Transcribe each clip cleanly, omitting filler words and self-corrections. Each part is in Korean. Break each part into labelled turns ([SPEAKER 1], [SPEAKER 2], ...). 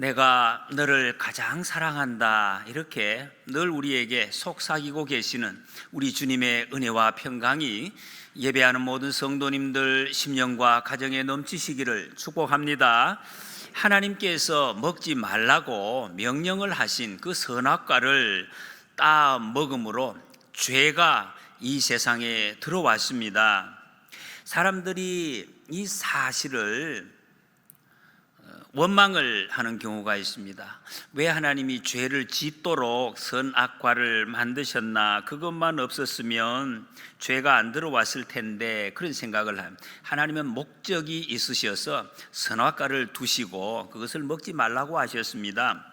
[SPEAKER 1] 내가 너를 가장 사랑한다, 이렇게 늘 우리에게 속삭이고 계시는 우리 주님의 은혜와 평강이 예배하는 모든 성도님들 심령과 가정에 넘치시기를 축복합니다. 하나님께서 먹지 말라고 명령을 하신 그 선악과를 따 먹음으로 죄가 이 세상에 들어왔습니다. 사람들이 이 사실을 원망을 하는 경우가 있습니다. 왜 하나님이 죄를 짓도록 선악과를 만드셨나? 그것만 없었으면 죄가 안 들어왔을 텐데, 그런 생각을 합니다. 하나님은 목적이 있으셔서 선악과를 두시고 그것을 먹지 말라고 하셨습니다.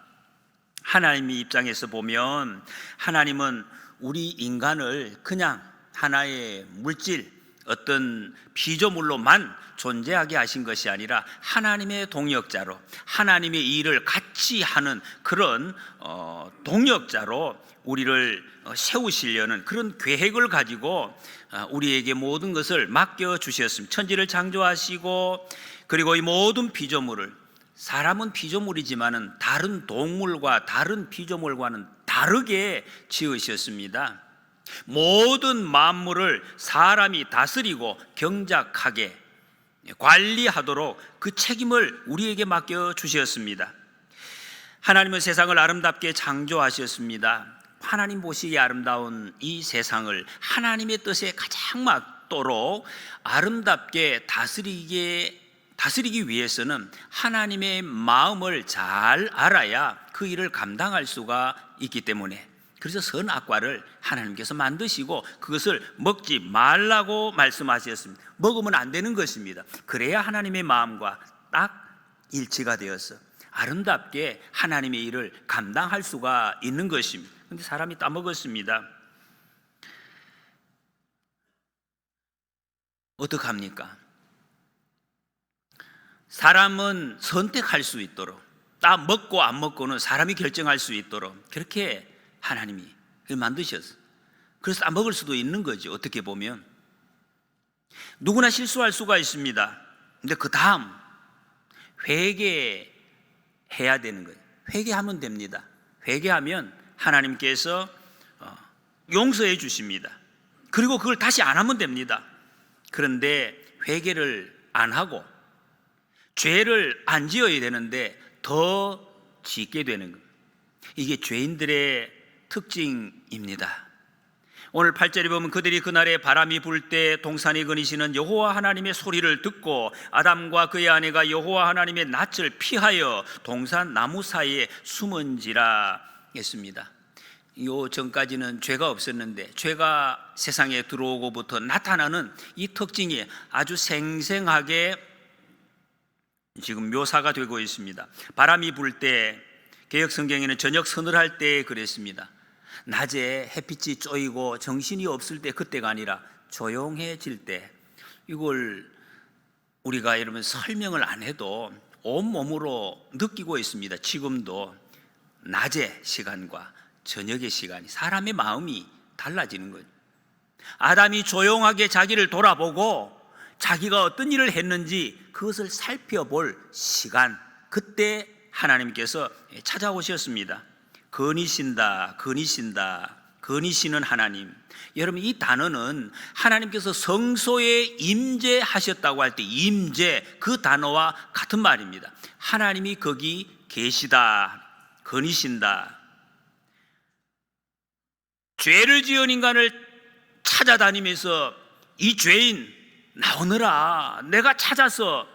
[SPEAKER 1] 하나님의 입장에서 보면 하나님은 우리 인간을 그냥 하나의 물질, 어떤 피조물로만 존재하게 하신 것이 아니라 하나님의 동역자로, 하나님의 일을 같이 하는 그런 동역자로 우리를 세우시려는 그런 계획을 가지고 우리에게 모든 것을 맡겨주셨습니다. 천지를 창조하시고, 그리고 이 모든 피조물을, 사람은 피조물이지만은 다른 동물과 다른 피조물과는 다르게 지으셨습니다. 모든 만물을 사람이 다스리고 경작하게 관리하도록 그 책임을 우리에게 맡겨주셨습니다. 하나님은 세상을 아름답게 창조하셨습니다. 하나님 보시기에 아름다운 이 세상을 하나님의 뜻에 가장 맞도록 아름답게 다스리기 위해서는 하나님의 마음을 잘 알아야 그 일을 감당할 수가 있기 때문에, 그래서 선악과를 하나님께서 만드시고 그것을 먹지 말라고 말씀하셨습니다. 먹으면 안 되는 것입니다. 그래야 하나님의 마음과 딱 일치가 되어서 아름답게 하나님의 일을 감당할 수가 있는 것입니다. 그런데 사람이 따먹었습니다. 어떡합니까? 사람은 선택할 수 있도록, 따 먹고 안 먹고는 사람이 결정할 수 있도록 그렇게 하나님이 만드셨어요. 그래서 따먹을 수도 있는 거죠. 어떻게 보면 누구나 실수할 수가 있습니다. 근데 그 다음 회개해야 되는 거예요. 회개하면 됩니다. 회개하면 하나님께서 용서해 주십니다. 그리고 그걸 다시 안 하면 됩니다. 그런데 회개를 안 하고 죄를 안 지어야 되는데 더 짓게 되는 거예요. 이게 죄인들의 특징입니다. 오늘 8절에 보면 그들이 그날에 바람이 불 때 동산에 거니시는 여호와 하나님의 소리를 듣고 아담과 그의 아내가 여호와 하나님의 낯을 피하여 동산 나무 사이에 숨은지라 했습니다. 요 전까지는 죄가 없었는데 죄가 세상에 들어오고부터 나타나는 이 특징이 아주 생생하게 지금 묘사가 되고 있습니다. 바람이 불 때, 개역 성경에는 저녁 서늘할 때 그랬습니다. 낮에 햇빛이 쪼이고 정신이 없을 때, 그때가 아니라 조용해질 때, 이걸 우리가 여러분 설명을 안 해도 온몸으로 느끼고 있습니다. 지금도 낮의 시간과 저녁의 시간이 사람의 마음이 달라지는 거예요. 아담이 조용하게 자기를 돌아보고 자기가 어떤 일을 했는지 그것을 살펴볼 시간, 그때 하나님께서 찾아오셨습니다. 거니신다, 거니시는 하나님. 여러분, 이 단어는 하나님께서 성소에 임재하셨다고 할 때 임재, 그 단어와 같은 말입니다. 하나님이 거기 계시다, 거니신다. 죄를 지은 인간을 찾아다니면서 이 죄인 나오너라, 내가 찾아서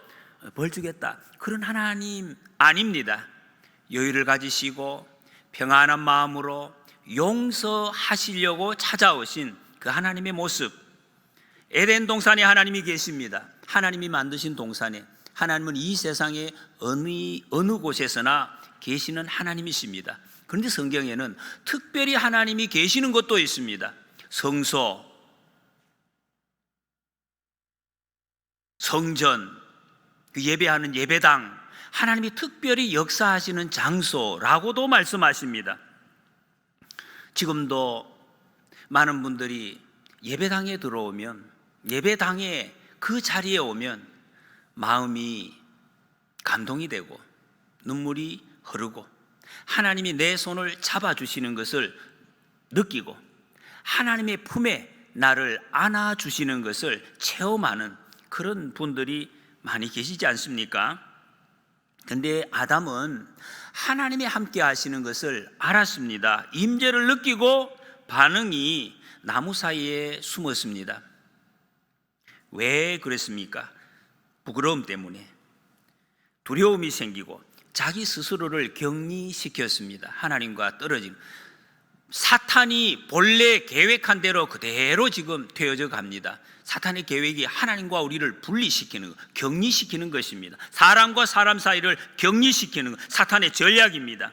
[SPEAKER 1] 벌 주겠다, 그런 하나님 아닙니다. 여유를 가지시고 평안한 마음으로 용서하시려고 찾아오신 그 하나님의 모습. 에덴 동산에 하나님이 계십니다. 하나님이 만드신 동산에 하나님은 이 세상의 어느 곳에서나 계시는 하나님이십니다. 그런데 성경에는 특별히 하나님이 계시는 곳도 있습니다. 성소, 성전, 그 예배하는 예배당, 하나님이 특별히 역사하시는 장소라고도 말씀하십니다. 지금도 많은 분들이 예배당에 들어오면, 예배당에 그 자리에 오면 마음이 감동이 되고 눈물이 흐르고 하나님이 내 손을 잡아주시는 것을 느끼고 하나님의 품에 나를 안아주시는 것을 체험하는 그런 분들이 많이 계시지 않습니까? 근데 아담은 하나님이 함께 하시는 것을 알았습니다. 임재를 느끼고 반응이 나무 사이에 숨었습니다. 왜 그랬습니까? 부끄러움 때문에 두려움이 생기고 자기 스스로를 격리시켰습니다. 하나님과 떨어진 사탄이 본래 계획한 대로 그대로 지금 되어져 갑니다. 사탄의 계획이 하나님과 우리를 분리시키는 것, 격리시키는 것입니다. 사람과 사람 사이를 격리시키는 것, 사탄의 전략입니다.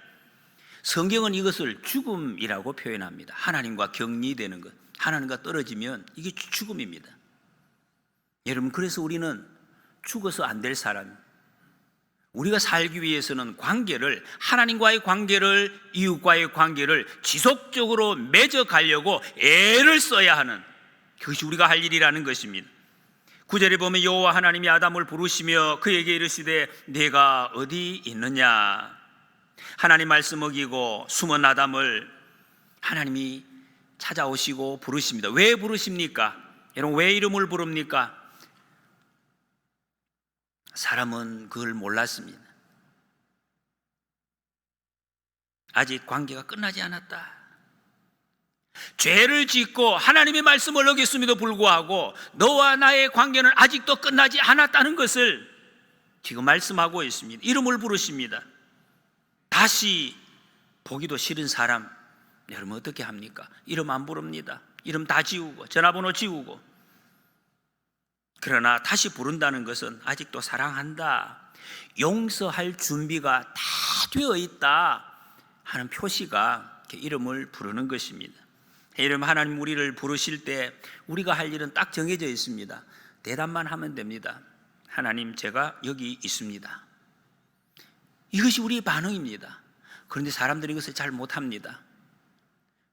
[SPEAKER 1] 성경은 이것을 죽음이라고 표현합니다. 하나님과 격리되는 것, 하나님과 떨어지면 이게 죽음입니다. 여러분, 그래서 우리는 죽어서 안 될 사람, 우리가 살기 위해서는 관계를, 하나님과의 관계를, 이웃과의 관계를 지속적으로 맺어가려고 애를 써야 하는, 그것이 우리가 할 일이라는 것입니다. 9절에 보면 여호와 하나님이 아담을 부르시며 그에게 이르시되 네가 어디 있느냐. 하나님 말씀 어기고 숨은 아담을 하나님이 찾아오시고 부르십니다. 왜 부르십니까? 여러분, 왜 이름을 부릅니까? 사람은 그걸 몰랐습니다. 아직 관계가 끝나지 않았다. 죄를 짓고 하나님의 말씀을 어겼음에도 불구하고 너와 나의 관계는 아직도 끝나지 않았다는 것을 지금 말씀하고 있습니다. 이름을 부르십니다. 다시 보기도 싫은 사람, 여러분 어떻게 합니까? 이름 안 부릅니다. 이름 다 지우고 전화번호 지우고. 그러나 다시 부른다는 것은 아직도 사랑한다, 용서할 준비가 다 되어 있다 하는 표시가 이름을 부르는 것입니다. 이름 하나님 우리를 부르실 때 우리가 할 일은 딱 정해져 있습니다. 대답만 하면 됩니다. 하나님, 제가 여기 있습니다. 이것이 우리의 반응입니다. 그런데 사람들이 이것을 잘 못합니다.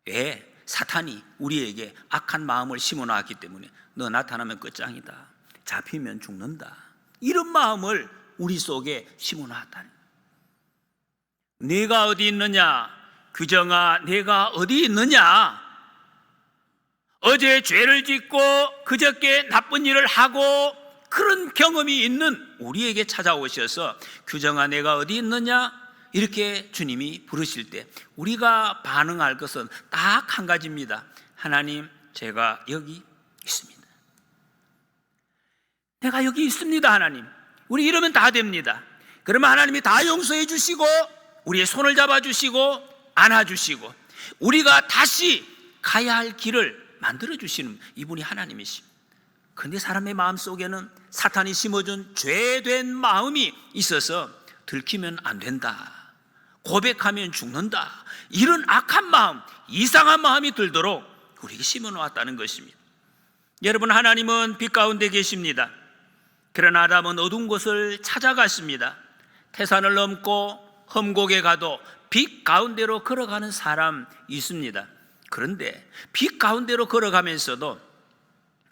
[SPEAKER 1] 왜? 사탄이 우리에게 악한 마음을 심어놨기 때문에 너 나타나면 끝장이다, 잡히면 죽는다, 이런 마음을 우리 속에 심어놨다는 거예요. 네가 어디 있느냐? 규정아, 네가 어디 있느냐? 어제 죄를 짓고 그저께 나쁜 일을 하고 그런 경험이 있는 우리에게 찾아오셔서 규정아, 내가 어디 있느냐? 이렇게 주님이 부르실 때 우리가 반응할 것은 딱 한 가지입니다. 하나님, 제가 여기 있습니다. 내가 여기 있습니다. 하나님, 우리 이러면 다 됩니다. 그러면 하나님이 다 용서해 주시고 우리의 손을 잡아주시고 안아주시고 우리가 다시 가야 할 길을 만들어주시는 이분이 하나님이십니다. 그런데 사람의 마음속에는 사탄이 심어준 죄된 마음이 있어서 들키면 안 된다, 고백하면 죽는다, 이런 악한 마음, 이상한 마음이 들도록 우리에게 심어놓았다는 것입니다. 여러분, 하나님은 빛 가운데 계십니다. 그러나 아담은 어두운 곳을 찾아갔습니다. 태산을 넘고 험곡에 가도 빛 가운데로 걸어가는 사람 있습니다. 그런데 빛 가운데로 걸어가면서도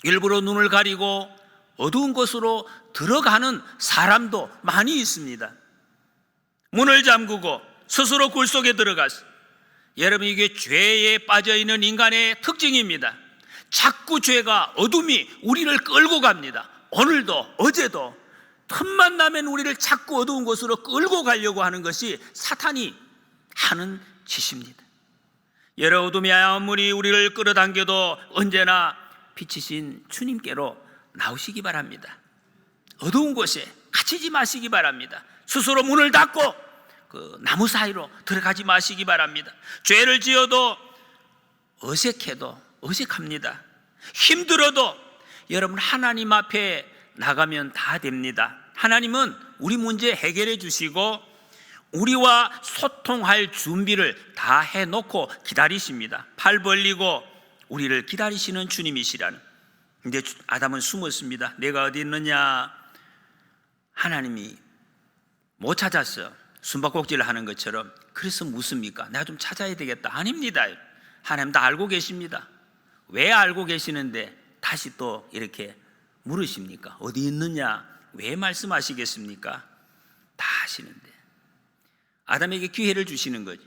[SPEAKER 1] 일부러 눈을 가리고 어두운 곳으로 들어가는 사람도 많이 있습니다. 문을 잠그고 스스로 굴 속에 들어가서, 여러분, 이게 죄에 빠져있는 인간의 특징입니다. 자꾸 죄가, 어둠이 우리를 끌고 갑니다. 오늘도 어제도 틈만 나면 우리를 자꾸 어두운 곳으로 끌고 가려고 하는 것이 사탄이 하는 짓입니다. 여러 어둠이 아무리 우리를 끌어당겨도 언제나 빛이신 주님께로 나오시기 바랍니다. 어두운 곳에 갇히지 마시기 바랍니다. 스스로 문을 닫고 그 나무 사이로 들어가지 마시기 바랍니다. 죄를 지어도 어색해도 어색합니다. 힘들어도 여러분, 하나님 앞에 나가면 다 됩니다. 하나님은 우리 문제 해결해 주시고 우리와 소통할 준비를 다 해놓고 기다리십니다. 팔 벌리고 우리를 기다리시는 주님이시라는. 근데 아담은 숨었습니다. 내가 어디 있느냐? 하나님이 못 찾았어. 숨바꼭질을 하는 것처럼. 그래서 묻습니까? 내가 좀 찾아야 되겠다. 아닙니다. 하나님 다 알고 계십니다. 왜 알고 계시는데 다시 또 이렇게 물으십니까? 어디 있느냐? 왜 말씀하시겠습니까? 다 하시는데. 아담에게 기회를 주시는 거죠.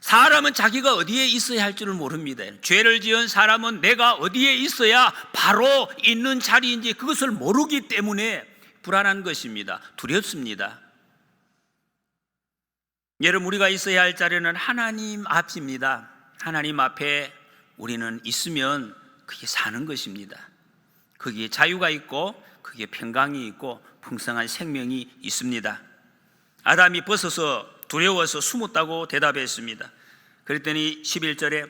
[SPEAKER 1] 사람은 자기가 어디에 있어야 할 줄을 모릅니다. 죄를 지은 사람은 내가 어디에 있어야 바로 있는 자리인지 그것을 모르기 때문에 불안한 것입니다. 두렵습니다. 여러분, 우리가 있어야 할 자리는 하나님 앞입니다. 하나님 앞에 우리는 있으면 그게 사는 것입니다. 거기에 자유가 있고 거기에 평강이 있고 풍성한 생명이 있습니다. 아담이 벗어서 두려워서 숨었다고 대답했습니다. 그랬더니 11절에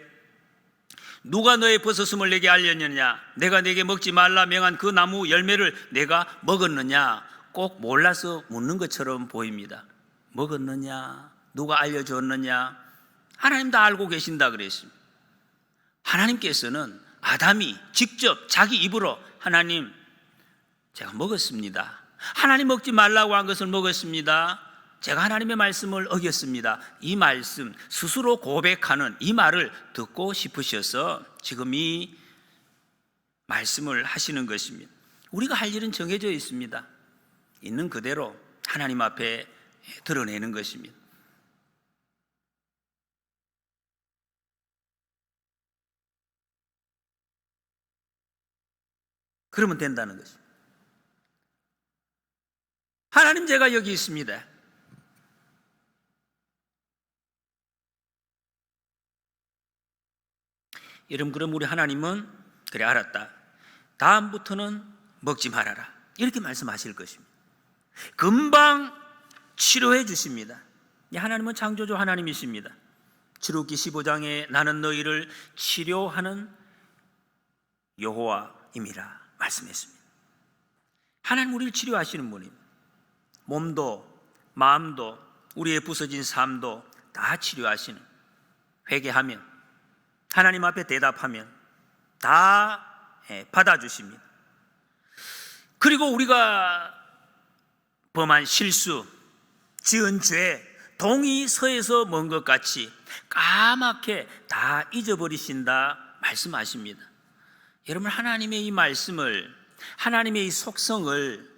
[SPEAKER 1] 누가 너의 벗었음을 내게 알렸느냐? 내가 내게 먹지 말라 명한 그 나무 열매를 내가 먹었느냐? 꼭 몰라서 묻는 것처럼 보입니다. 먹었느냐? 누가 알려줬느냐? 하나님 다 알고 계신다 그랬습니다. 하나님께서는 아담이 직접 자기 입으로 하나님, 제가 먹었습니다. 하나님 먹지 말라고 한 것을 먹었습니다. 제가 하나님의 말씀을 어겼습니다. 이 말씀, 스스로 고백하는 이 말을 듣고 싶으셔서 지금 이 말씀을 하시는 것입니다. 우리가 할 일은 정해져 있습니다. 있는 그대로 하나님 앞에 드러내는 것입니다. 그러면 된다는 것입니다. 하나님, 제가 여기 있습니다. 여러분, 그럼 우리 하나님은 그래 알았다, 다음부터는 먹지 말아라, 이렇게 말씀하실 것입니다. 금방 치료해 주십니다. 하나님은 창조주 하나님이십니다. 출애굽기 15장에 나는 너희를 치료하는 여호와임이라 말씀했습니다. 하나님 우리를 치료하시는 분입니다. 몸도 마음도 우리의 부서진 삶도 다 치료하시는, 회개하면 하나님 앞에 대답하면 다 받아주십니다. 그리고 우리가 범한 실수, 지은 죄, 동이 서에서 먼 것 같이 까맣게 다 잊어버리신다 말씀하십니다. 여러분, 하나님의 이 말씀을, 하나님의 이 속성을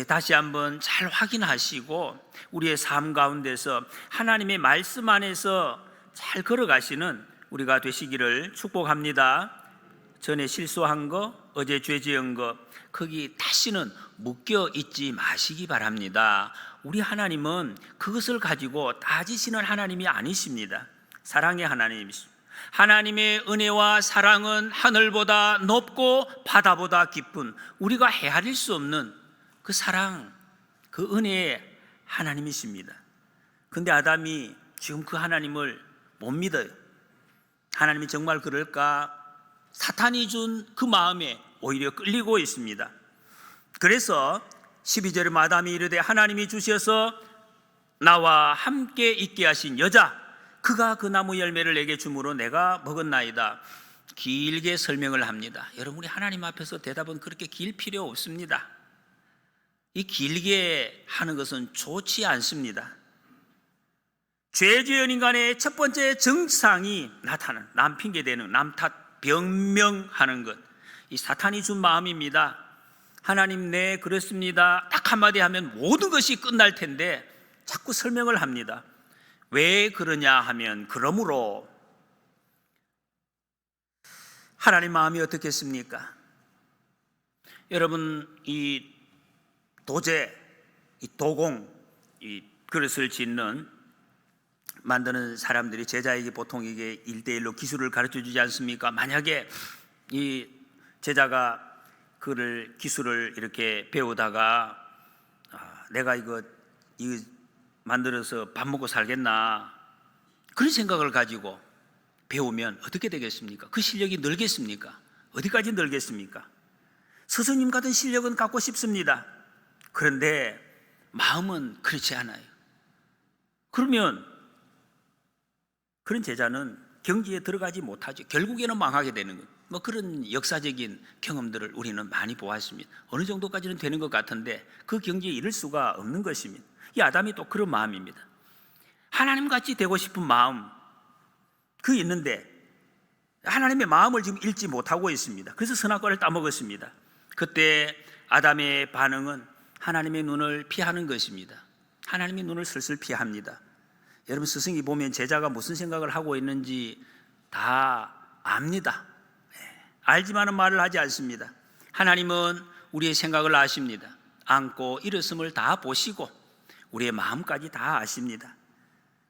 [SPEAKER 1] 다시 한번 잘 확인하시고 우리의 삶 가운데서 하나님의 말씀 안에서 잘 걸어가시는 우리가 되시기를 축복합니다. 전에 실수한 거, 어제 죄 지은 거, 거기 다시는 묶여 있지 마시기 바랍니다. 우리 하나님은 그것을 가지고 따지시는 하나님이 아니십니다. 사랑의 하나님이십니다. 하나님의 은혜와 사랑은 하늘보다 높고 바다보다 깊은, 우리가 헤아릴 수 없는 그 사랑, 그 은혜의 하나님이십니다. 근데 아담이 지금 그 하나님을 못 믿어요. 하나님이 정말 그럴까? 사탄이 준 그 마음에 오히려 끌리고 있습니다. 그래서 12절에 아담이 이르되 하나님이 주셔서 나와 함께 있게 하신 여자, 그가 그 나무 열매를 내게 주므로 내가 먹었나이다. 길게 설명을 합니다. 여러분, 우리 하나님 앞에서 대답은 그렇게 길 필요 없습니다. 이 길게 하는 것은 좋지 않습니다. 죄 지은 인간의 첫 번째 증상이 나타나는, 남 핑계대는, 남 탓, 변명하는 것, 이 사탄이 준 마음입니다. 하나님, 네 그렇습니다, 딱 한마디 하면 모든 것이 끝날 텐데 자꾸 설명을 합니다. 왜 그러냐 하면 그러므로. 하나님 마음이 어떻겠습니까? 여러분, 이 도제, 이 도공, 이 그릇을 만드는 사람들이 제자에게 보통 이게 1대1로 기술을 가르쳐 주지 않습니까? 만약에 이 제자가 기술을 이렇게 배우다가 내가 이거 만들어서 밥 먹고 살겠나, 그런 생각을 가지고 배우면 어떻게 되겠습니까? 그 실력이 늘겠습니까? 어디까지 늘겠습니까? 스승님 같은 실력은 갖고 싶습니다. 그런데 마음은 그렇지 않아요. 그러면 그런 제자는 경지에 들어가지 못하죠. 결국에는 망하게 되는 거예요. 그런 역사적인 경험들을 우리는 많이 보았습니다. 어느 정도까지는 되는 것 같은데 그 경지에 이를 수가 없는 것입니다. 이 아담이 또 그런 마음입니다. 하나님같이 되고 싶은 마음, 그 있는데 하나님의 마음을 지금 읽지 못하고 있습니다. 그래서 선악과를 따먹었습니다. 그때 아담의 반응은 하나님의 눈을 피하는 것입니다. 하나님의 눈을 슬슬 피합니다. 여러분, 스승이 보면 제자가 무슨 생각을 하고 있는지 다 압니다. 알지만은 말을 하지 않습니다. 하나님은 우리의 생각을 아십니다. 안고 일었음을 다 보시고 우리의 마음까지 다 아십니다.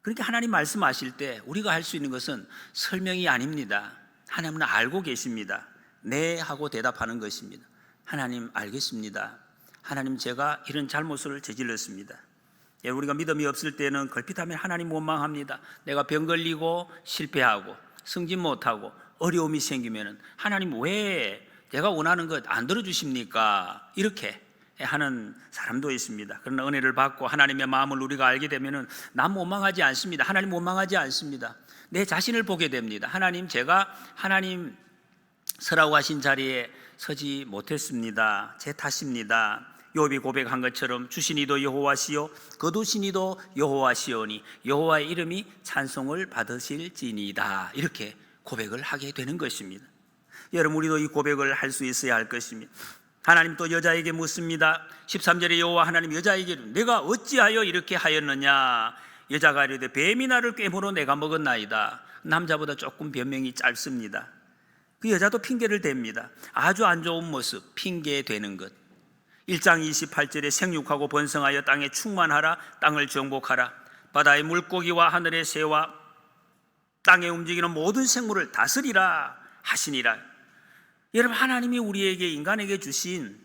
[SPEAKER 1] 그러니까 하나님 말씀하실 때 우리가 할 수 있는 것은 설명이 아닙니다. 하나님은 알고 계십니다. 네 하고 대답하는 것입니다. 하나님 알겠습니다. 하나님, 제가 이런 잘못을 저질렀습니다. 우리가 믿음이 없을 때는 걸핏하면 하나님 원망합니다. 내가 병 걸리고 실패하고 승진 못하고 어려움이 생기면 하나님 왜 내가 원하는 것 안 들어주십니까? 이렇게 하는 사람도 있습니다. 그러나 은혜를 받고 하나님의 마음을 우리가 알게 되면 남 원망하지 않습니다. 하나님 원망하지 않습니다. 내 자신을 보게 됩니다. 하나님, 제가 하나님 서라고 하신 자리에 서지 못했습니다. 제 탓입니다. 욥이 고백한 것처럼 주신 이도 여호와시요 거두신 이도 여호와시오니 여호와의 이름이 찬송을 받으실지니이다. 이렇게 고백을 하게 되는 것입니다. 여러분, 우리도 이 고백을 할 수 있어야 할 것입니다. 하나님 또 여자에게 묻습니다. 13절에 여호와 하나님 여자에게 내가 어찌하여 이렇게 하였느냐. 여자가 이르되 뱀이 나를 꿰물어 내가 먹었나이다. 남자보다 조금 변명이 짧습니다. 그 여자도 핑계를 댑니다. 아주 안 좋은 모습, 핑계대는 것. 1장 28절에 생육하고 번성하여 땅에 충만하라. 땅을 정복하라. 바다의 물고기와 하늘의 새와 땅에 움직이는 모든 생물을 다스리라 하시니라. 여러분, 하나님이 우리에게 인간에게 주신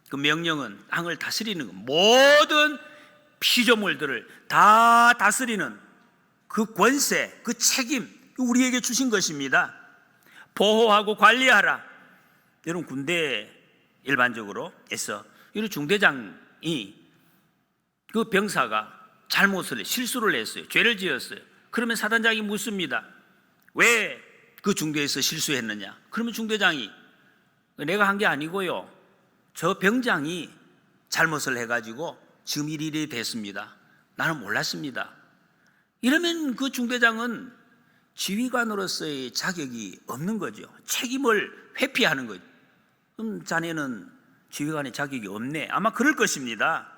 [SPEAKER 1] 그 명령은 땅을 다스리는 것, 모든 피조물들을 다 다스리는 그 권세, 그 책임 우리에게 주신 것입니다. 보호하고 관리하라. 여러분, 군대 일반적으로 해서 이 중대장이 그 병사가 잘못을 실수를 했어요. 죄를 지었어요. 그러면 사단장이 묻습니다. 왜 그 중대에서 실수했느냐? 그러면 중대장이 내가 한 게 아니고요, 저 병장이 잘못을 해가지고 지금 일이 됐습니다. 나는 몰랐습니다. 이러면 그 중대장은 지휘관으로서의 자격이 없는 거죠. 책임을 회피하는 거죠. 그럼 자네는 지휘관의 자격이 없네. 아마 그럴 것입니다.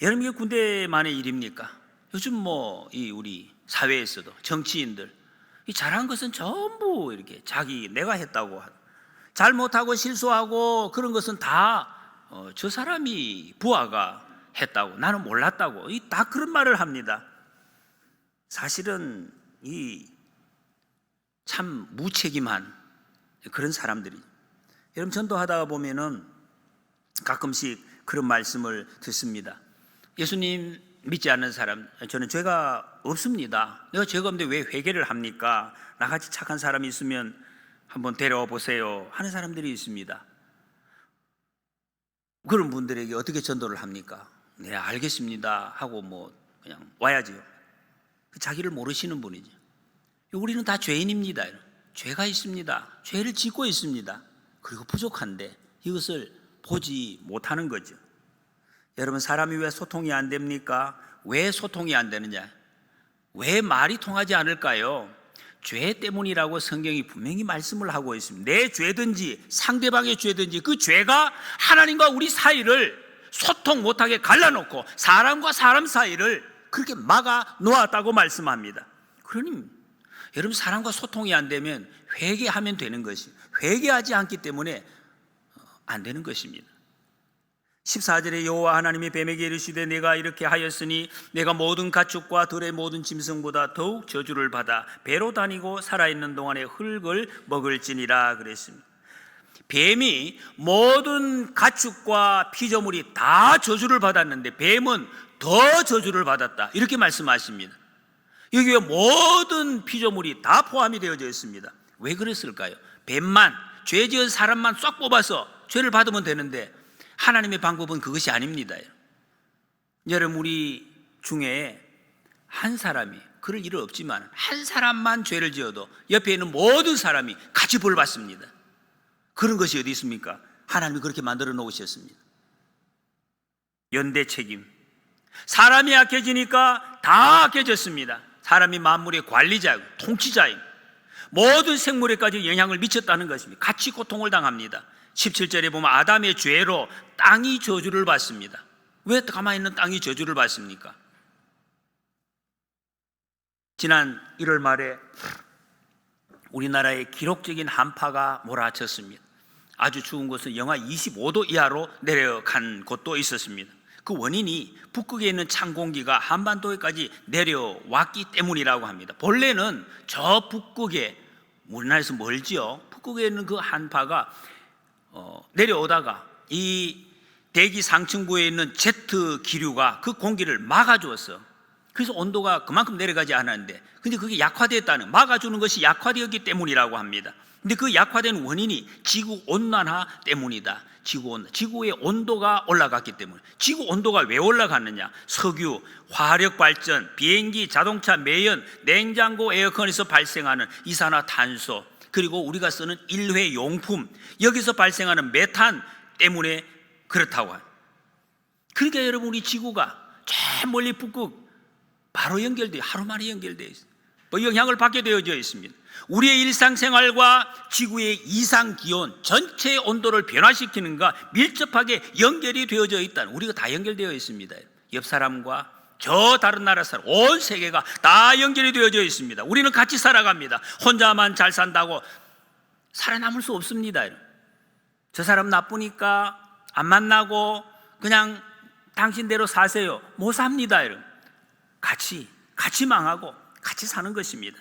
[SPEAKER 1] 여러분, 이게 군대만의 일입니까? 요즘 우리 사회에서도 정치인들 이 잘한 것은 전부 이렇게 내가 했다고, 잘못하고 실수하고 그런 것은 다 저 사람이 부하가 했다고, 나는 몰랐다고, 다 그런 말을 합니다. 사실은 참 무책임한 그런 사람들이. 여러분, 전도하다 보면은 가끔씩 그런 말씀을 듣습니다. 예수님 믿지 않는 사람, 저는 죄가 없습니다. 내가 죄가 없는데 왜 회개를 합니까? 나같이 착한 사람이 있으면 한번 데려와 보세요 하는 사람들이 있습니다. 그런 분들에게 어떻게 전도를 합니까? 네, 알겠습니다 하고 그냥 와야지요. 자기를 모르시는 분이죠. 우리는 다 죄인입니다. 죄가 있습니다. 죄를 짓고 있습니다. 그리고 부족한데 이것을 보지 못하는 거죠. 여러분, 사람이 왜 소통이 안 됩니까? 왜 소통이 안 되느냐? 왜 말이 통하지 않을까요? 죄 때문이라고 성경이 분명히 말씀을 하고 있습니다. 내 죄든지 상대방의 죄든지 그 죄가 하나님과 우리 사이를 소통 못하게 갈라놓고 사람과 사람 사이를 그렇게 막아 놓았다고 말씀합니다. 그러니 여러분, 사람과 소통이 안 되면 회개하면 되는 것이, 회개하지 않기 때문에 안 되는 것입니다. 14절에 여호와 하나님이 뱀에게 이르시되 내가 이렇게 하였으니 내가 모든 가축과 들의 모든 짐승보다 더욱 저주를 받아 배로 다니고 살아있는 동안에 흙을 먹을지니라 그랬습니다. 뱀이 모든 가축과 피조물이 다 저주를 받았는데 뱀은 더 저주를 받았다, 이렇게 말씀하십니다. 여기에 모든 피조물이 다 포함이 되어져 있습니다. 왜 그랬을까요? 뱀만, 죄 지은 사람만 쏙 뽑아서 죄를 받으면 되는데 하나님의 방법은 그것이 아닙니다. 여러분, 우리 중에 한 사람이, 그럴 일은 없지만 한 사람만 죄를 지어도 옆에 있는 모든 사람이 같이 벌 받습니다. 그런 것이 어디 있습니까? 하나님이 그렇게 만들어 놓으셨습니다. 연대 책임. 사람이 약해지니까 다 약해졌습니다. 사람이 만물의 관리자이고 통치자이고 모든 생물에까지 영향을 미쳤다는 것입니다. 같이 고통을 당합니다. 17절에 보면 아담의 죄로 땅이 저주를 받습니다. 왜 가만히 있는 땅이 저주를 받습니까? 지난 1월 말에 우리나라에 기록적인 한파가 몰아쳤습니다. 아주 추운 곳은 영하 25도 이하로 내려간 곳도 있었습니다. 그 원인이 북극에 있는 찬 공기가 한반도에까지 내려왔기 때문이라고 합니다. 본래는 저 북극에, 우리나라에서 멀지요, 북극에 있는 그 한파가 내려오다가 이 대기 상층부에 있는 제트 기류가 그 공기를 막아주었어. 그래서 온도가 그만큼 내려가지 않았는데, 근데 그게 약화됐다는, 막아주는 것이 약화되었기 때문이라고 합니다. 근데 그 약화된 원인이 지구 온난화 때문이다. 지구의 온도가 올라갔기 때문에. 지구 온도가 왜 올라갔느냐? 석유, 화력 발전, 비행기, 자동차, 매연, 냉장고, 에어컨에서 발생하는 이산화탄소, 그리고 우리가 쓰는 일회용품, 여기서 발생하는 메탄 때문에 그렇다고 합니다. 그러니까 여러분, 우리 지구가 저 멀리 북극 바로 연결되어, 하루 만에 연결되어 있습니다. 영향을 받게 되어져 있습니다. 우리의 일상생활과 지구의 이상기온 전체의 온도를 변화시키는 것과 밀접하게 연결이 되어져 있다는, 우리가 다 연결되어 있습니다. 옆 사람과 저 다른 나라 사람, 온 세계가 다 연결이 되어져 있습니다. 우리는 같이 살아갑니다. 혼자만 잘 산다고 살아남을 수 없습니다. 저 사람 나쁘니까 안 만나고 그냥 당신대로 사세요, 못 삽니다. 같이 망하고 같이 사는 것입니다.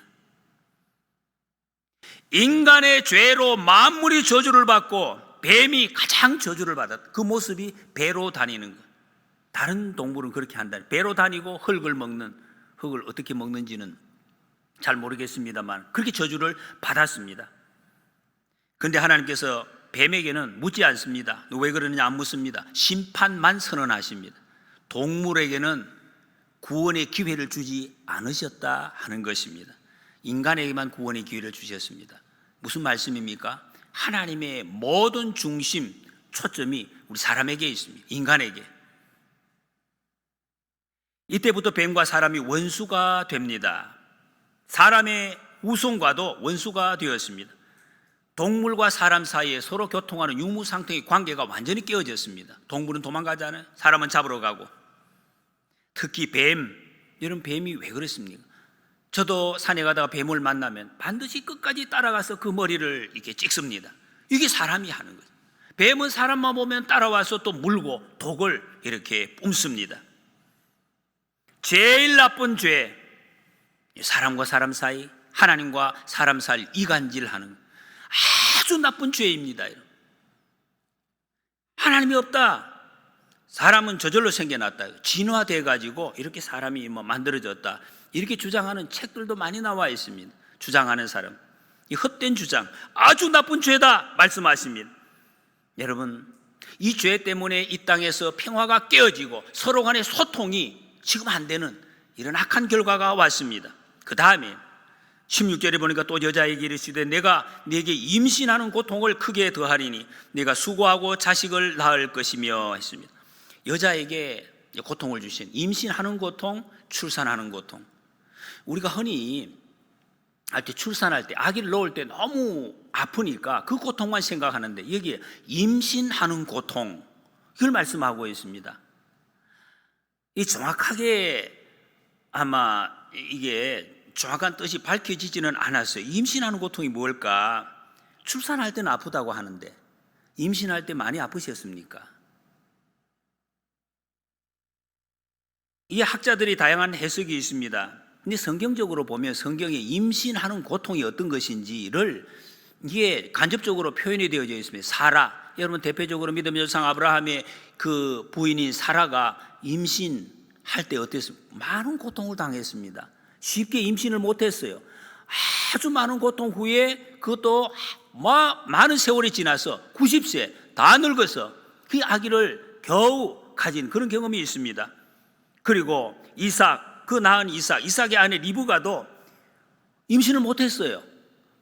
[SPEAKER 1] 인간의 죄로 만물이 저주를 받고 뱀이 가장 저주를 받았다. 그 모습이 배로 다니는 것. 다른 동물은 그렇게 한다. 배로 다니고 흙을 먹는, 흙을 어떻게 먹는지는 잘 모르겠습니다만 그렇게 저주를 받았습니다. 그런데 하나님께서 뱀에게는 묻지 않습니다. 왜 그러느냐 안 묻습니다. 심판만 선언하십니다. 동물에게는 구원의 기회를 주지 않으셨다 하는 것입니다. 인간에게만 구원의 기회를 주셨습니다. 무슨 말씀입니까? 하나님의 모든 중심, 초점이 우리 사람에게 있습니다. 인간에게. 이때부터 뱀과 사람이 원수가 됩니다. 사람의 후손과도 원수가 되었습니다. 동물과 사람 사이에 서로 교통하는 유무상통의 관계가 완전히 깨어졌습니다. 동물은 도망가잖아요. 사람은 잡으러 가고. 특히 뱀, 여러분 뱀이 왜 그렇습니까? 저도 산에 가다가 뱀을 만나면 반드시 끝까지 따라가서 그 머리를 이렇게 찍습니다. 이게 사람이 하는 거죠. 뱀은 사람만 보면 따라와서 또 물고 독을 이렇게 뿜습니다. 제일 나쁜 죄, 사람과 사람 사이, 하나님과 사람 사이 이간질하는 아주 나쁜 죄입니다. 하나님이 없다, 사람은 저절로 생겨났다, 진화돼 가지고 이렇게 사람이 만들어졌다, 이렇게 주장하는 책들도 많이 나와 있습니다. 주장하는 사람, 이 헛된 주장, 아주 나쁜 죄다 말씀하십니다. 여러분, 이 죄 때문에 이 땅에서 평화가 깨어지고 서로 간의 소통이 지금 안 되는 이런 악한 결과가 왔습니다. 그 다음에 16절에 보니까 또 여자에게 이르시되 내가 네게 임신하는 고통을 크게 더하리니 네가 수고하고 자식을 낳을 것이며 했습니다. 여자에게 고통을 주신, 임신하는 고통, 출산하는 고통. 우리가 흔히 할 때, 출산할 때, 아기를 낳을 때 너무 아프니까 그 고통만 생각하는데 여기에 임신하는 고통, 이걸 말씀하고 있습니다. 이 정확하게 아마 이게 정확한 뜻이 밝혀지지는 않았어요. 임신하는 고통이 뭘까? 출산할 때는 아프다고 하는데 임신할 때 많이 아프셨습니까? 이 학자들이 다양한 해석이 있습니다. 근데 성경적으로 보면 성경에 임신하는 고통이 어떤 것인지를 이게 간접적으로 표현이 되어져 있습니다. 사라, 여러분 대표적으로 믿음의 조상 아브라함의 그 부인인 사라가 임신할 때 어땠습니까? 많은 고통을 당했습니다. 쉽게 임신을 못했어요. 아주 많은 고통 후에 그것도 많은 세월이 지나서 90세 다 늙어서 그 아기를 겨우 가진 그런 경험이 있습니다. 그리고 이삭, 그 낳은 이삭의 아내 리브가도 임신을 못했어요.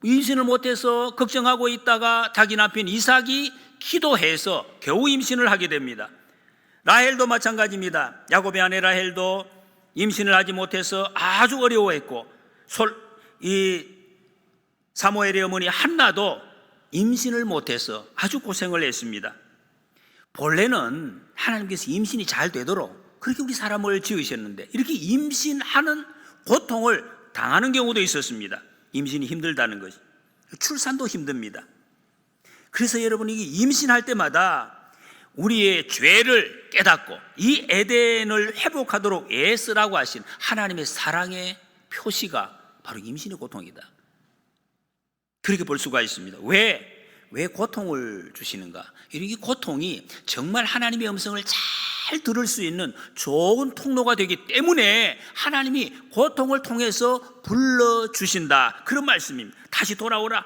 [SPEAKER 1] 임신을 못해서 걱정하고 있다가 자기 남편 이삭이 기도해서 겨우 임신을 하게 됩니다. 라헬도 마찬가지입니다. 야곱의 아내 라헬도 임신을 하지 못해서 아주 어려워했고, 이 사무엘의 어머니 한나도 임신을 못해서 아주 고생을 했습니다. 본래는 하나님께서 임신이 잘 되도록 그렇게 우리 사람을 지으셨는데 이렇게 임신하는 고통을 당하는 경우도 있었습니다. 임신이 힘들다는 것이. 출산도 힘듭니다. 그래서 여러분, 이게 임신할 때마다 우리의 죄를 깨닫고 이 에덴을 회복하도록 애쓰라고 하신 하나님의 사랑의 표시가 바로 임신의 고통이다. 그렇게 볼 수가 있습니다. 왜 고통을 주시는가? 이 고통이 정말 하나님의 음성을 잘 들을 수 있는 좋은 통로가 되기 때문에 하나님이 고통을 통해서 불러주신다, 그런 말씀입니다. 다시 돌아오라.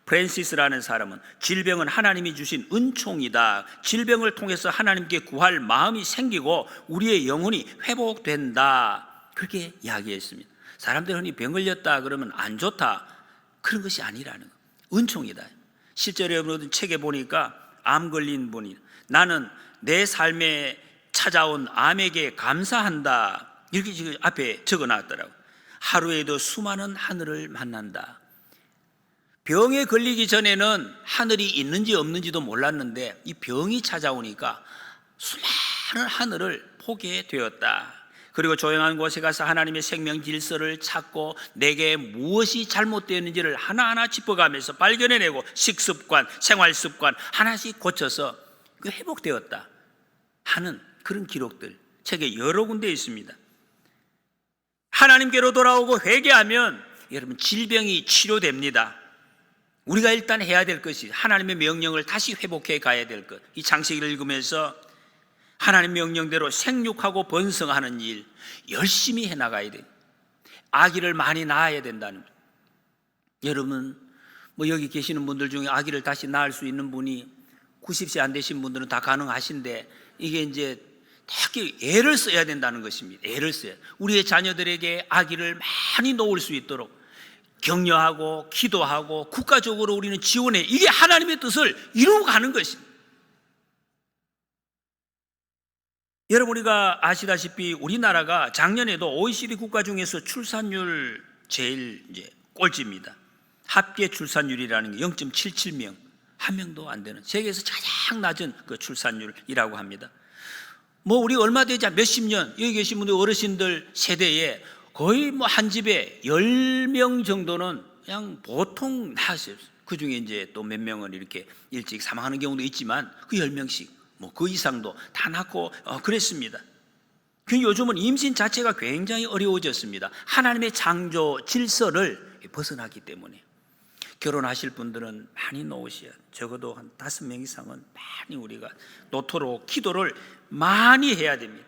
[SPEAKER 1] 프랜시스라는 사람은 질병은 하나님이 주신 은총이다. 질병을 통해서 하나님께 구할 마음이 생기고 우리의 영혼이 회복된다, 그렇게 이야기했습니다. 사람들이 흔히 병 걸렸다 그러면 안 좋다, 그런 것이 아니라는 거. 은총이다. 실제로 여러분 책에 보니까 암 걸린 분이 나는 내 삶에 찾아온 암에게 감사한다, 이렇게 지금 앞에 적어놨더라고요. 하루에도 수많은 하늘을 만난다. 병에 걸리기 전에는 하늘이 있는지 없는지도 몰랐는데 이 병이 찾아오니까 수많은 하늘을 보게 되었다. 그리고 조용한 곳에 가서 하나님의 생명 질서를 찾고 내게 무엇이 잘못되었는지를 하나하나 짚어가면서 발견해내고 식습관, 생활습관 하나씩 고쳐서 회복되었다 하는 그런 기록들 책에 여러 군데 있습니다. 하나님께로 돌아오고 회개하면 여러분 질병이 치료됩니다. 우리가 일단 해야 될 것이 하나님의 명령을 다시 회복해 가야 될 것. 이 창세기를 읽으면서 하나님 명령대로 생육하고 번성하는 일 열심히 해나가야 돼. 아기를 많이 낳아야 된다는 것. 여러분 여기 계시는 분들 중에 아기를 다시 낳을 수 있는 분이 90세 안 되신 분들은 다 가능하신데 이게 이제 특히 애를 써야 된다는 것입니다. 애를 써야. 우리의 자녀들에게 아기를 많이 놓을 수 있도록 격려하고 기도하고 국가적으로 우리는 지원해. 이게 하나님의 뜻을 이루어가는 것입니다. 여러분 우리가 아시다시피 우리나라가 작년에도 OECD 국가 중에서 출산율 제일 이제 꼴찌입니다. 합계 출산율이라는 게 0.77명, 한 명도 안 되는 세계에서 가장 낮은 그 출산율이라고 합니다. 우리 얼마 되지 않 몇십 년 여기 계신 분들 어르신들 세대에 거의 한 집에 10명 정도는 그냥 보통 낳았어요. 그 중에 이제 또 몇 명은 이렇게 일찍 사망하는 경우도 있지만 그 10명씩 그 이상도 다 낳고 그랬습니다. 요즘은 임신 자체가 굉장히 어려워졌습니다. 하나님의 창조 질서를 벗어나기 때문에. 결혼하실 분들은 많이 놓으셔야, 적어도 한 5명 이상은 많이 우리가 놓도록 기도를 많이 해야 됩니다.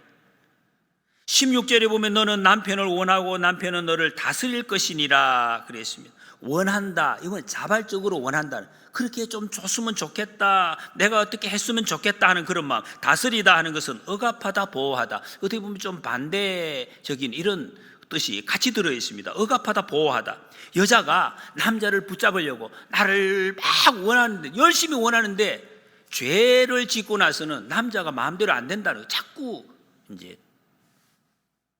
[SPEAKER 1] 16절에 보면 너는 남편을 원하고 남편은 너를 다스릴 것이니라 그랬습니다. 원한다, 이건 자발적으로 원한다. 그렇게 좀 줬으면 좋겠다, 내가 어떻게 했으면 좋겠다 하는 그런 마음. 다스리다 하는 것은 억압하다, 보호하다. 어떻게 보면 좀 반대적인 이런 뜻이 같이 들어 있습니다. 억압하다, 보호하다. 여자가 남자를 붙잡으려고 나를 막 원하는데, 열심히 원하는데 죄를 짓고 나서는 남자가 마음대로 안 된다는 거, 자꾸 이제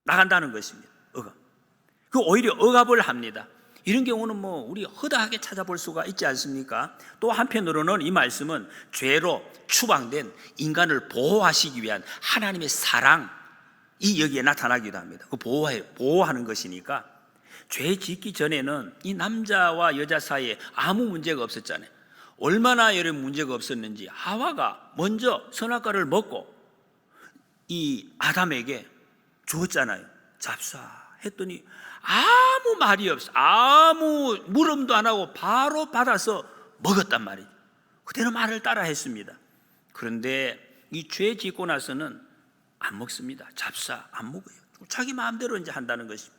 [SPEAKER 1] 나간다는 것입니다. 억압. 오히려 억압을 합니다. 이런 경우는 우리 허다하게 찾아볼 수가 있지 않습니까? 또 한편으로는 이 말씀은 죄로 추방된 인간을 보호하시기 위한 하나님의 사랑이 여기에 나타나기도 합니다. 그 보호하는 것이니까. 죄 짓기 전에는 이 남자와 여자 사이에 아무 문제가 없었잖아요. 얼마나 이런 문제가 없었는지 하와가 먼저 선악과를 먹고 이 아담에게 주었잖아요. 잡사했더니 아무 말이 없어, 아무 물음도 안 하고 바로 받아서 먹었단 말이죠. 그대로 말을 따라 했습니다. 그런데 이 죄 짓고 나서는 안 먹습니다. 잡사 안 먹어요. 자기 마음대로 이제 한다는 것입니다.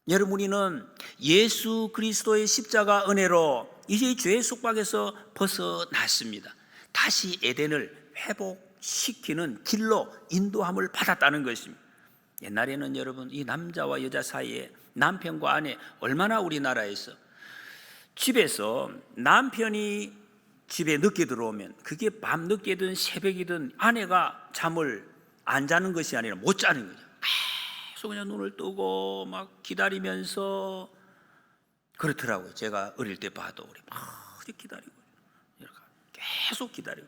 [SPEAKER 1] 여러분 우리는 예수 그리스도의 십자가 은혜로 이제 이 죄의 속박에서 벗어났습니다. 다시 에덴을 회복시키는 길로 인도함을 받았다는 것입니다. 옛날에는 여러분 이 남자와 여자 사이에 남편과 아내, 얼마나 우리나라에서 집에서 남편이 집에 늦게 들어오면 그게 밤 늦게든 새벽이든 아내가 잠을 안 자는 것이 아니라 못 자는 거죠. 계속 그냥 눈을 뜨고 막 기다리면서 그렇더라고요. 제가 어릴 때 봐도 우리 막 기다리고 계속 기다리고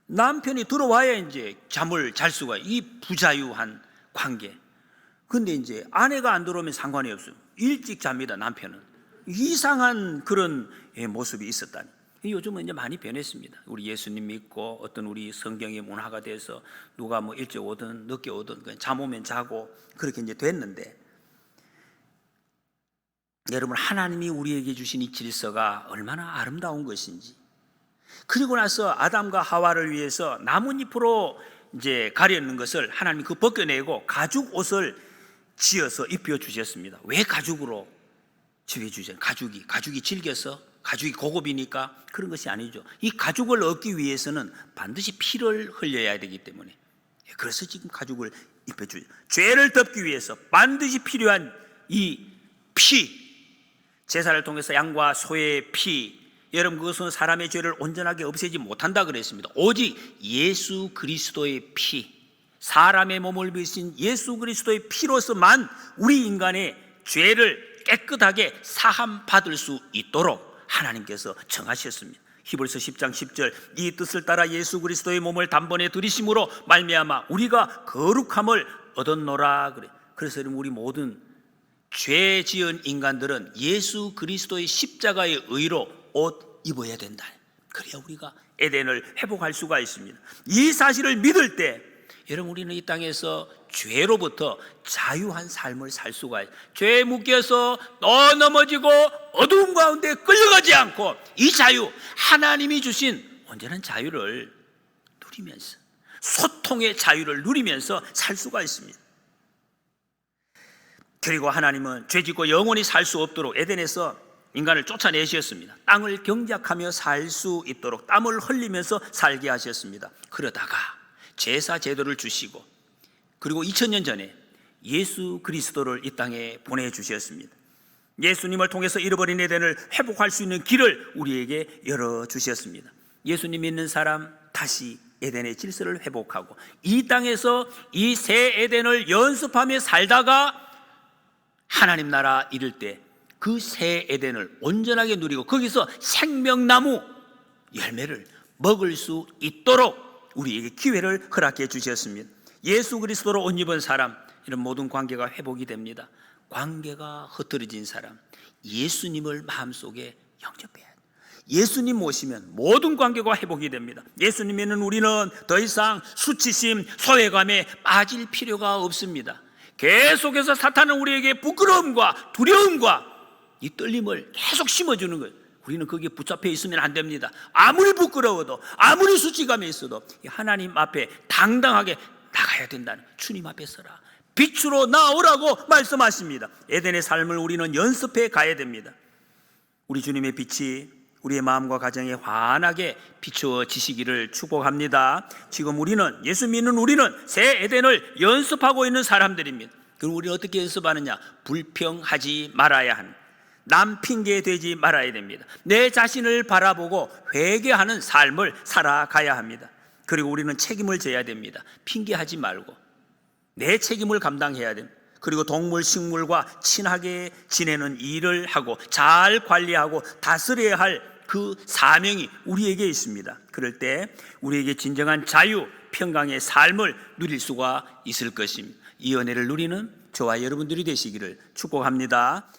[SPEAKER 1] 남편이 들어와야 이제 잠을 잘 수가, 이 부자유한 관계. 근데 이제 아내가 안 들어오면 상관이 없어요. 일찍 잡니다, 남편은. 이상한 그런 모습이 있었다니. 요즘은 이제 많이 변했습니다. 우리 예수님 믿고 어떤 우리 성경의 문화가 돼서 누가 뭐 일찍 오든 늦게 오든 그냥 잠 오면 자고 그렇게 이제 됐는데, 여러분, 하나님이 우리에게 주신 이 질서가 얼마나 아름다운 것인지. 그리고 나서 아담과 하와를 위해서 나뭇잎으로 이제 가려는 것을 하나님이 그 벗겨내고 가죽 옷을 지어서 입혀 주셨습니다. 왜 가죽으로 지어 주셨어요? 가죽이 질겨서, 가죽이 고급이니까 그런 것이 아니죠. 이 가죽을 얻기 위해서는 반드시 피를 흘려야 되기 때문에, 그래서 지금 가죽을 입혀 주죠. 죄를 덮기 위해서 반드시 필요한 이 피, 제사를 통해서 양과 소의 피, 여러분, 그것은 사람의 죄를 온전하게 없애지 못한다 그랬습니다. 오직 예수 그리스도의 피, 사람의 몸을 입으신 예수 그리스도의 피로서만 우리 인간의 죄를 깨끗하게 사함 받을 수 있도록 하나님께서 정하셨습니다. 히브리서 10장 10절, 이 뜻을 따라 예수 그리스도의 몸을 단번에 들이심으로 말미암아 우리가 거룩함을 얻었노라 그래. 그래서 우리 모든 죄 지은 인간들은 예수 그리스도의 십자가의 의로 옷 입어야 된다. 그래야 우리가 에덴을 회복할 수가 있습니다. 이 사실을 믿을 때 여러분, 우리는 이 땅에서 죄로부터 자유한 삶을 살 수가 있어요. 죄에 묶여서 넘어지고 어두운 가운데 끌려가지 않고 이 자유, 하나님이 주신 온전한 자유를 누리면서, 소통의 자유를 누리면서 살 수가 있습니다. 그리고 하나님은 죄짓고 영원히 살 수 없도록 에덴에서 인간을 쫓아내셨습니다. 땅을 경작하며 살 수 있도록 땀을 흘리면서 살게 하셨습니다. 그러다가 제사 제도를 주시고, 그리고 2000년 전에 예수 그리스도를 이 땅에 보내주셨습니다. 예수님을 통해서 잃어버린 에덴을 회복할 수 있는 길을 우리에게 열어주셨습니다. 예수님 믿는 사람 다시 에덴의 질서를 회복하고 이 땅에서 이 새 에덴을 연습하며 살다가 하나님 나라 이룰 때 그 새 에덴을 온전하게 누리고 거기서 생명나무 열매를 먹을 수 있도록 우리에게 기회를 허락해 주셨습니다. 예수 그리스도로 옷 입은 사람, 이런 모든 관계가 회복이 됩니다. 관계가 흐트러진 사람, 예수님을 마음속에 영접해야 돼요. 예수님 모시면 모든 관계가 회복이 됩니다. 예수님 믿는 우리는 더 이상 수치심, 소외감에 빠질 필요가 없습니다. 계속해서 사탄은 우리에게 부끄러움과 두려움과 이 떨림을 계속 심어주는 거예요. 우리는 거기에 붙잡혀 있으면 안 됩니다. 아무리 부끄러워도, 아무리 수치감이 있어도 하나님 앞에 당당하게 나가야 된다는, 주님 앞에 서라, 빛으로 나오라고 말씀하십니다. 에덴의 삶을 우리는 연습해 가야 됩니다. 우리 주님의 빛이 우리의 마음과 가정에 환하게 비추어지시기를 축복합니다. 지금 우리는, 예수 믿는 우리는 새 에덴을 연습하고 있는 사람들입니다. 그럼 우리는 어떻게 연습하느냐? 불평하지 말아야 합니다. 남 핑계 대지 말아야 됩니다. 내 자신을 바라보고 회개하는 삶을 살아가야 합니다. 그리고 우리는 책임을 져야 됩니다. 핑계하지 말고 내 책임을 감당해야 됩니다. 그리고 동물, 식물과 친하게 지내는 일을 하고 잘 관리하고 다스려야 할 그 사명이 우리에게 있습니다. 그럴 때 우리에게 진정한 자유, 평강의 삶을 누릴 수가 있을 것입니다. 이 은혜를 누리는 저와 여러분들이 되시기를 축복합니다.